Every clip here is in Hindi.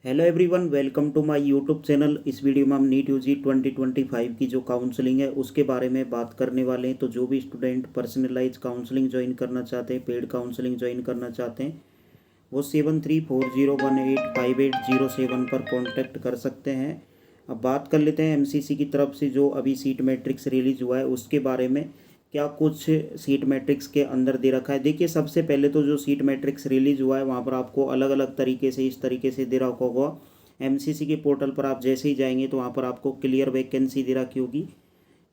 Hello everyone, welcome to my YouTube channel. इस वीडियो में हम नीट यूजी 2025 की जो काउंसलिंग है उसके बारे में बात करने वाले हैं। तो जो भी स्टूडेंट पर्सनलाइज काउंसलिंग ज्वाइन करना चाहते हैं, पेड काउंसलिंग ज्वाइन करना चाहते हैं, वो 7340185807 पर कांटेक्ट कर सकते हैं। अब बात कर लेते हैं एमसीसी की तरफ से जो अभी सीट मैट्रिक्स रिलीज हुआ है उसके बारे में। क्या कुछ सीट मैट्रिक्स के अंदर दे रखा है। देखिए, सबसे पहले तो जो सीट मैट्रिक्स रिलीज हुआ है वहाँ पर आपको अलग अलग तरीके से इस तरीके से दे रखा होगा। एमसीसी के पोर्टल पर आप जैसे ही जाएंगे तो वहाँ पर आपको क्लियर वैकेंसी दे रखी होगी।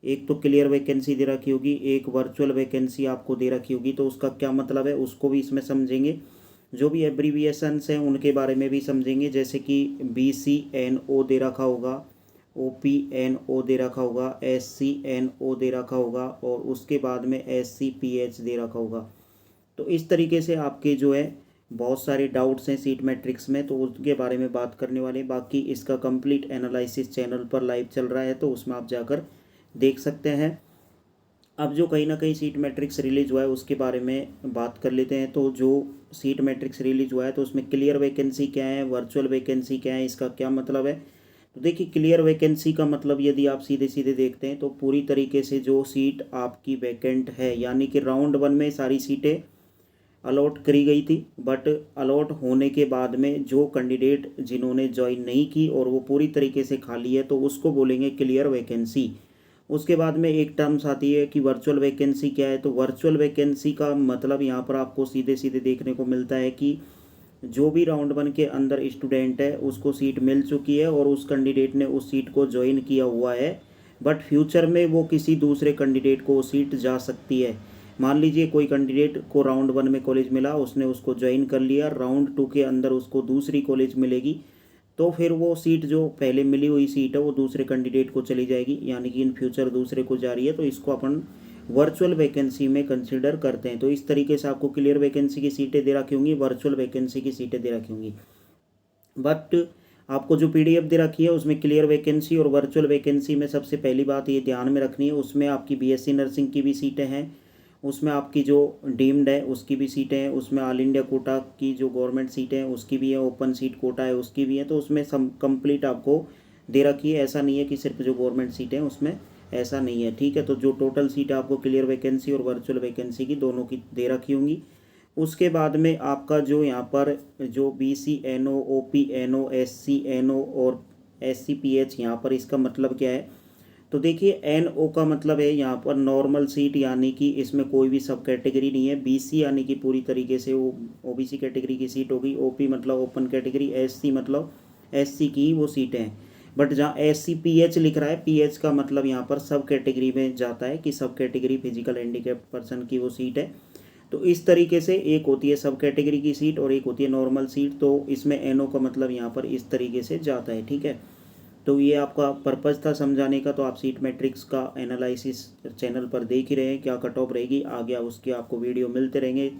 एक तो क्लियर वैकेंसी दे रखी होगी, एक वर्चुअल वैकेंसी आपको दे रखी होगी। तो उसका क्या मतलब है उसको भी इसमें समझेंगे। जो भी एब्रीविएशंस हैं उनके बारे में भी समझेंगे, जैसे कि BCNO दे रखा होगा, OPNO दे रखा होगा, SCNO दे रखा होगा और उसके बाद में SCPH दे रखा होगा। तो इस तरीके से आपके जो है बहुत सारे डाउट्स हैं सीट मैट्रिक्स में, तो उसके बारे में बात करने वाले हैं। बाकी इसका कंप्लीट एनालिसिस चैनल पर लाइव चल रहा है, तो उसमें आप जाकर देख सकते हैं। अब जो कहीं ना कहीं सीट मैट्रिक्स रिलीज हुआ है उसके बारे में बात कर लेते हैं। तो जो सीट मैट्रिक्स रिलीज हुआ है तो उसमें क्लियर वैकेंसी क्या है, वर्चुअल वैकेंसी क्या है, इसका क्या मतलब है। तो देखिए, क्लियर वैकेंसी का मतलब यदि आप सीधे सीधे देखते हैं तो पूरी तरीके से जो सीट आपकी वैकेंट है, यानी कि राउंड 1 में सारी सीटें अलॉट करी गई थी, बट अलॉट होने के बाद में जो कैंडिडेट जिन्होंने ज्वाइन नहीं की और वो पूरी तरीके से खाली है तो उसको बोलेंगे क्लियर वैकेंसी। उसके बाद में एक टर्म्स आती है कि वर्चुअल वैकेंसी क्या है। तो वर्चुअल वैकेंसी का मतलब यहाँ पर आपको सीधे सीधे देखने को मिलता है कि जो भी राउंड 1 के अंदर स्टूडेंट है उसको सीट मिल चुकी है और उस कैंडिडेट ने उस सीट को ज्वाइन किया हुआ है, बट फ्यूचर में वो किसी दूसरे कैंडिडेट को वो सीट जा सकती है। मान लीजिए कोई कैंडिडेट को राउंड 1 में कॉलेज मिला, उसने उसको ज्वाइन कर लिया, राउंड 2 के अंदर उसको दूसरी कॉलेज मिलेगी, तो फिर वो सीट जो पहले मिली हुई सीट है वो दूसरे कैंडिडेट को चली जाएगी, यानी कि इन फ्यूचर दूसरे को जा रही है। तो इसको अपन वर्चुअल वैकेंसी में कंसिडर करते हैं। तो इस तरीके से आपको क्लियर वैकेंसी की सीटें दे रखी होंगी, वर्चुअल वैकेंसी की सीटें दे रखी होंगी। बट आपको जो PDF दे रखी है उसमें क्लियर वैकेंसी और वर्चुअल वैकेंसी में सबसे पहली बात ये ध्यान में रखनी है, उसमें आपकी BSc नर्सिंग की भी सीटें हैं, उसमें आपकी जो डीम्ड है उसकी भी सीटें हैं, उसमें ऑल इंडिया कोटा की जो गवर्नमेंट सीटें हैं उसकी भी है, ओपन सीट कोटा है उसकी भी है। तो उसमें सम कंप्लीट आपको दे रखी है। ऐसा नहीं है कि सिर्फ जो गवर्नमेंट सीटें हैं उसमें, ऐसा नहीं है, ठीक है। तो जो टोटल सीट आपको क्लियर वैकेंसी और वर्चुअल वैकेंसी की दोनों की दे रखी होंगी। उसके बाद में आपका जो यहाँ पर जो BCNO, OPNO, SCNO और SCPH, यहाँ पर इसका मतलब क्या है। तो देखिए, NO का मतलब है यहाँ पर नॉर्मल सीट, यानी कि इसमें कोई भी सब कैटेगरी नहीं है। BC यानी कि पूरी तरीके से वो OBC कैटेगरी की सीट होगी, OP मतलब ओपन कैटेगरी, SC मतलब SC की वो सीटें हैं। बट जहाँ SCPH लिख रहा है, PH का मतलब यहाँ पर सब कैटेगरी में जाता है कि सब कैटेगरी फिजिकल हैंडीकैप्ड पर्सन की वो सीट है। तो इस तरीके से एक होती है सब कैटेगरी की सीट और एक होती है नॉर्मल सीट। तो इसमें NO का मतलब यहाँ पर इस तरीके से जाता है, ठीक है। तो ये आपका पर्पज़ था समझाने का। तो आप सीट मैट्रिक्स का एनालिसिस चैनल पर देख ही रहे हैं, क्या कट ऑफ रहेगी आगे उसके आपको वीडियो मिलते रहेंगे।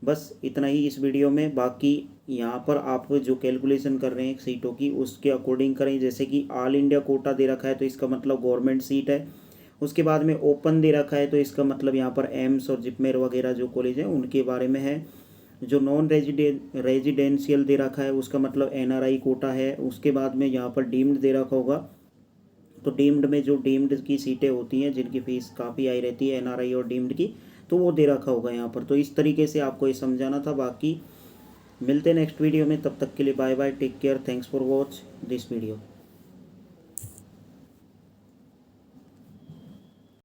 बस इतना ही इस वीडियो में। बाकी यहाँ पर आप जो कैलकुलेशन कर रहे हैं सीटों की उसके अकॉर्डिंग करें। जैसे कि ऑल इंडिया कोटा दे रखा है तो इसका मतलब गवर्नमेंट सीट है। उसके बाद में ओपन दे रखा है तो इसका मतलब यहाँ पर एम्स और जिपमेर वगैरह जो कॉलेज हैं उनके बारे में है। जो नॉन रेजिडेंशियल दे रखा है उसका मतलब NRI कोटा है। उसके बाद में यहाँ पर डीम्ड दे रखा होगा, तो डीम्ड में जो डीम्ड की सीटें होती हैं जिनकी फ़ीस काफ़ी हाई रहती है NRI और डीम्ड की, तो वो दे रखा होगा यहाँ पर। तो इस तरीके से आपको ये समझाना था। बाकी मिलते हैं नेक्स्ट वीडियो में, तब तक के लिए bye bye, take care, thanks for watch this video.